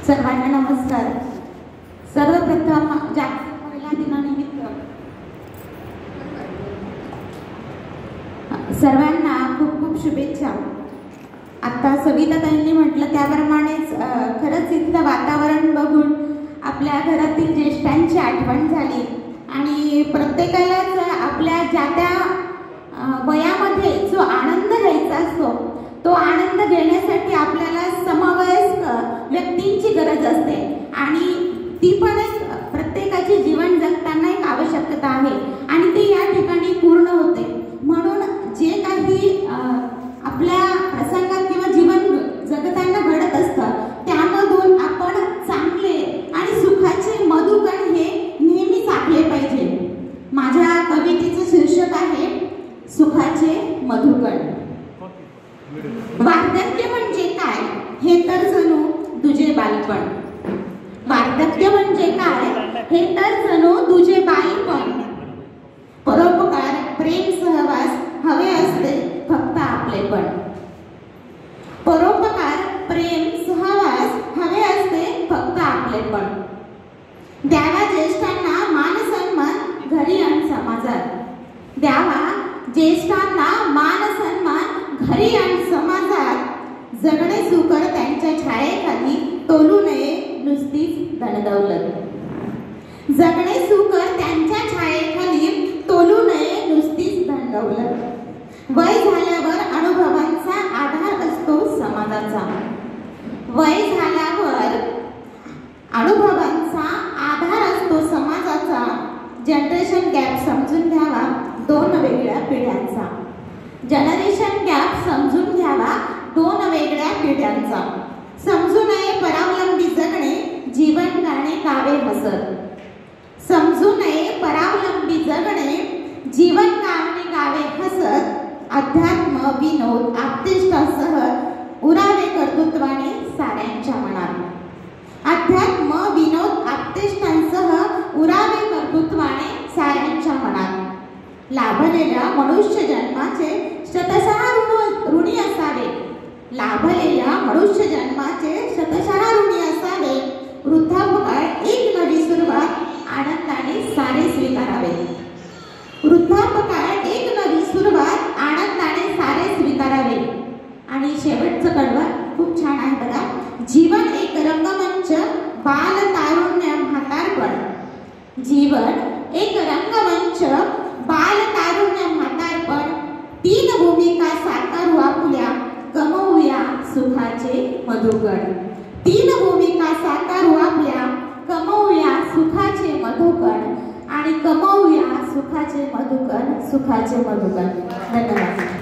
सर्वांना नमस्कार। सर्वप्रथम जागतिक महिला दिनानिमित्त सर्वांना खूप खूप शुभेच्छा। आता सविताताईंनी म्हटलं त्याप्रमाणेच खरंच इथलं वातावरण बघून आपल्या घरातील ज्येष्ठांची आठवण झाली आणि प्रत्येकालाच आपल्या ज्या त्या वयामध्ये जो आनंद घ्यायचा असतो तो आनंद घेण्यासाठी आपल्याला समवयस्क व्यक्तींची गरज असते आणि ती पण एक प्रत्येकाचे जीवन जगताना एक आवश्यकता आहे आणि ती या ठिकाणी पूर्ण होते। म्हणून जे काही आपल्या प्रसंगात किंवा जीवन जगताना घडत असतं त्यामधून आपण चांगले आणि सुखाचे मधुकण हे नेहमी चाखले पाहिजे। माझ्या कवितेचं शीर्षक आहे सुखाचे मधुकण। वार्धक्य म्हणजे काय हे तर जणू तुझे बालपण। वार्धक्य म्हणजे काय हे तर जणू तुझे बालपण। परोपकार प्रेम सहवास हवे असते फक्त आपलेपण। परोपकार प्रेम सहवास हवे असते फक्त आपलेपण। द्यावा ज्येष्ठांना मान सन्मान घरी आणि समाजात। द्यावा ज्येष्ठांना मान सन्मान घरी आणि समाजात। जगणे सुकर त्यांच्या छायेखाली तोलू नये नुसतीच धनदौलत। जगणे सुकर त्यांच्या छायेखाली तोलू नये नुसतीच धनदौलत। वय झाल्यावर अनुभवांचा आधार असतो समाजाचा। वय झाल्यावर अनुभवांचा आधार असतो समाजाचा। जनरेशन गॅप समजून घ्यावा दोन वेगळ्या पिढ्यांचा। जनरेशन गॅप समजून घ्यावा दोन वेगळ्या पिढ्यांचा। समजू नये परावलंबी जगणे जीवन गाणे गावे हसत। समजू नये परावलंबी जगणे जीवन गावे हसत। अध्यात्म विनोद आप्तेष्टासह उरावे कर्तृत्वाने साऱ्यांच्या मनात। अध्यात्म विनोद आप्तेष्टांसह उरावे कर्तृत्वाने साऱ्यांच्या मनात। लाभलेल्या मनुष्य जन्माचे शतशः ऋणी असावे। लाभलेल्या मनुष्य जन्माचे शतशः ऋणी असावे। वृद्धापकाळ एक नवी सुरुवात आनंदाने सारे स्वीकारावे। वृद्धापकाळ एक नवी सुरुवात आनंदाने सारे स्वीकारावे। आणि शेवटचं कडवं खूप छान आहे बघा। जीवन एक रंगमंच बाल तारुण्य म्हातारपण। जीवन एक रंगमंच बाल तारुण्य म्हातारपण। तीन भूमिका साकारू आपल्या कमवूया सुखाचे मधुकण। तीन भूमिका साकारू आपल्या कमवूया सुखाचे मधुकण आणि कमवूया सुखाचे मधुकण सुखाचे मधुकण। धन्यवाद।